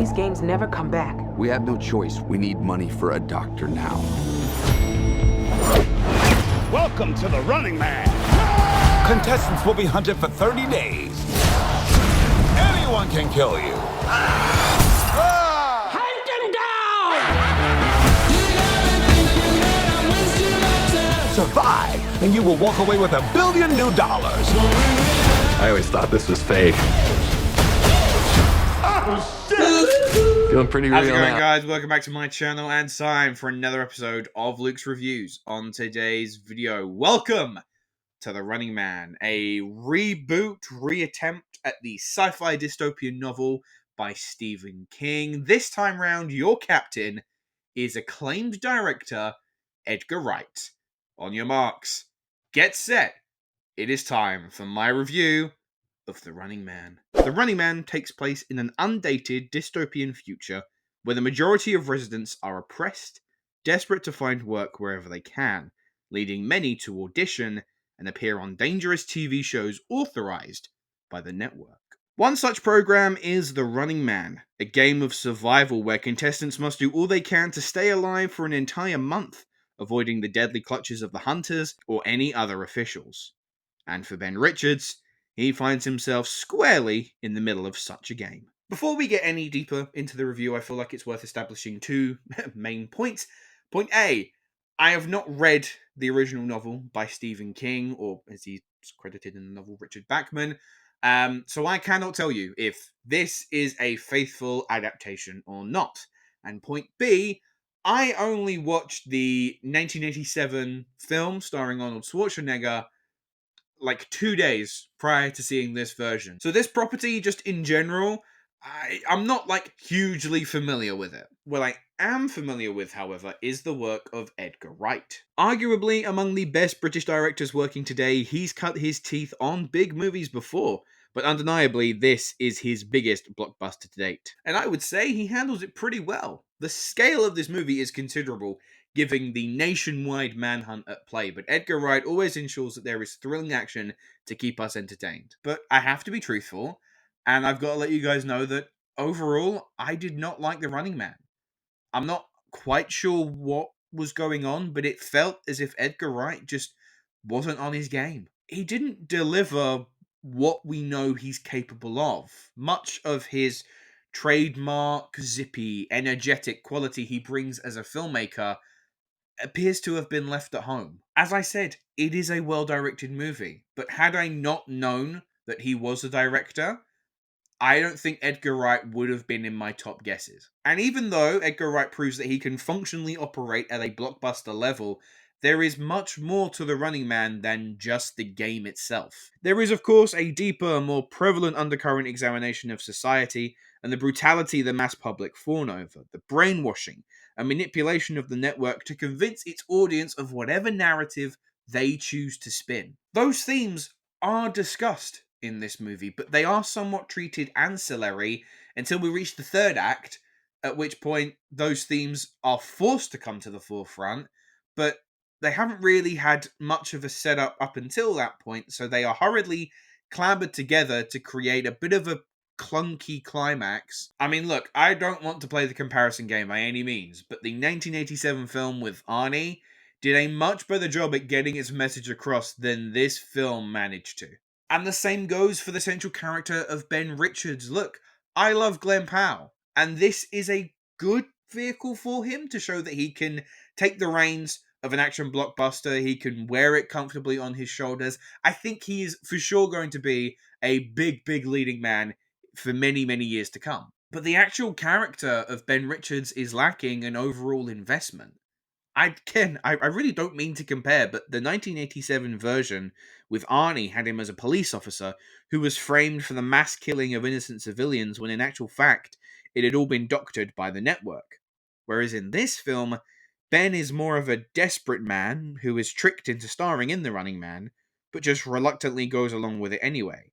these games never come back. We have no choice. We need money for a doctor now. Welcome to the Running Man. Contestants will be hunted for 30 days. Anyone can kill you. Hunt them down! Survive, and you will walk away with $1 billion new. I always thought this was fake. Oh, shit! Feeling pretty real How's it going, now. guys? Welcome back to my channel and time for another episode of Luke's Reviews. On today's video, welcome to The Running Man, a reboot, reattempt at the sci-fi dystopian novel by Stephen King. This time round, your captain is acclaimed director Edgar Wright. On your marks, get set. It is time for my review of The Running Man. The Running Man takes place in an undated dystopian future where the majority of residents are oppressed, desperate to find work wherever they can, leading many to audition and appear on dangerous TV shows authorized by the network. One such program is The Running Man, a game of survival where contestants must do all they can to stay alive for an entire month, avoiding the deadly clutches of the hunters or any other officials. And for Ben Richards, he finds himself squarely in the middle of such a game. Before we get any deeper into the review, I feel like it's worth establishing two main points. Point A, I have not read the original novel by Stephen King, or as he's credited in the novel, Richard Bachman, so I cannot tell you if this is a faithful adaptation or not. And point B, I only watched the 1987 film starring Arnold Schwarzenegger like 2 days prior to seeing this version. So this property, just in general, I'm not like hugely familiar with it. What I am familiar with, however, is the work of Edgar Wright. Arguably among the best British directors working today, he's cut his teeth on big movies before, but undeniably this is his biggest blockbuster to date. And I would say he handles it pretty well. The scale of this movie is considerable, given the nationwide manhunt at play, but Edgar Wright always ensures that there is thrilling action to keep us entertained. But I have to be truthful, and I've got to let you guys know that overall, I did not like The Running Man. I'm not quite sure what was going on, but it felt as if Edgar Wright just wasn't on his game. He didn't deliver what we know he's capable of. Much of his trademark, zippy, energetic quality he brings as a filmmaker appears to have been left at home. As I said, it is a well-directed movie, but had I not known that he was a director, I don't think Edgar Wright would have been in my top guesses. And even though Edgar Wright proves that he can functionally operate at a blockbuster level, there is much more to The Running Man than just the game itself. There is, of course, a deeper, more prevalent undercurrent examination of society and the brutality the mass public fawn over, the brainwashing and manipulation of the network to convince its audience of whatever narrative they choose to spin. Those themes are discussed in this movie, but they are somewhat treated ancillary until we reach the third act, at which point those themes are forced to come to the forefront, but they haven't really had much of a setup up until that point, so they are hurriedly clambered together to create a bit of a clunky climax. I mean, look, I don't want to play the comparison game by any means, but the 1987 film with Arnie did a much better job at getting its message across than this film managed to. And the same goes for the central character of Ben Richards. Look, I love Glen Powell, and this is a good vehicle for him to show that he can take the reins of an action blockbuster. He can wear it comfortably on his shoulders. I think he is for sure going to be a big leading man for many years to come. But the actual character of Ben Richards is lacking an overall investment. I really don't mean to compare, but the 1987 version with Arnie had him as a police officer who was framed for the mass killing of innocent civilians when in actual fact it had all been doctored by the network. Whereas in this film, Ben is more of a desperate man who is tricked into starring in The Running Man, but just reluctantly goes along with it anyway.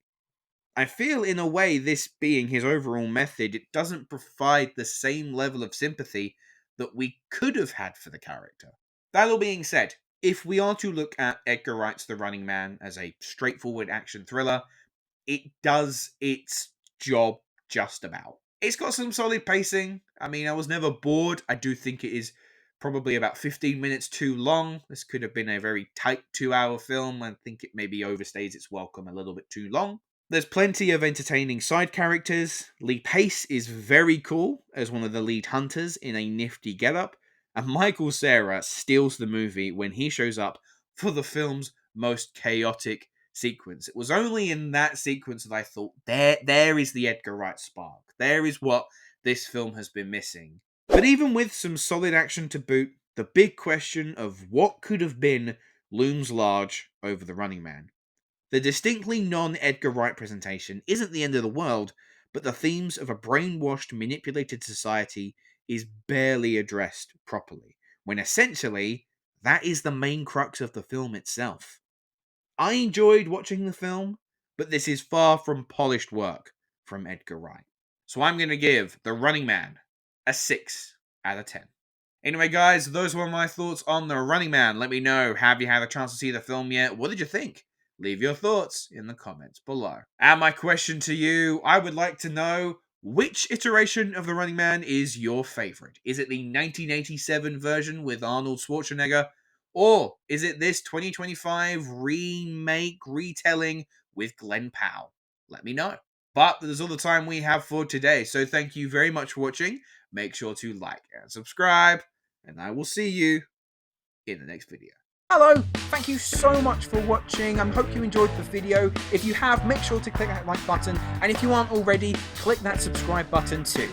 I feel in a way, this being his overall method, it doesn't provide the same level of sympathy that we could have had for the character. That all being said, if we are to look at Edgar Wright's The Running Man as a straightforward action thriller, it does its job just about. It's got some solid pacing. I mean, I was never bored. I do think it is probably about 15 minutes too long. This could have been a very tight 2-hour film. I think it maybe overstays its welcome a little bit too long. There's plenty of entertaining side characters. Lee Pace is very cool as one of the lead hunters in a nifty getup. And Michael Cera steals the movie when he shows up for the film's most chaotic sequence. It was only in that sequence that I thought, there is the Edgar Wright spark. There is what this film has been missing. But even with some solid action to boot, the big question of what could have been looms large over The Running Man. The distinctly non-Edgar Wright presentation isn't the end of the world, but the themes of a brainwashed, manipulated society is barely addressed properly, when essentially, that is the main crux of the film itself. I enjoyed watching the film, but this is far from polished work from Edgar Wright. So I'm going to give The Running Man a 6 out of 10. Anyway, guys, those were my thoughts on The Running Man. Let me know, have you had a chance to see the film yet? What did you think? Leave your thoughts in the comments below. And my question to you, I would like to know, which iteration of The Running Man is your favorite? Is it the 1987 version with Arnold Schwarzenegger? Or is it this 2025 remake retelling with Glen Powell? Let me know. But that is all the time we have for today, so thank you very much for watching. Make sure to like and subscribe, and I will see you in the next video. Hello, thank you so much for watching. I hope you enjoyed the video. If you have, make sure to click that like button, and if you aren't already, click that subscribe button too.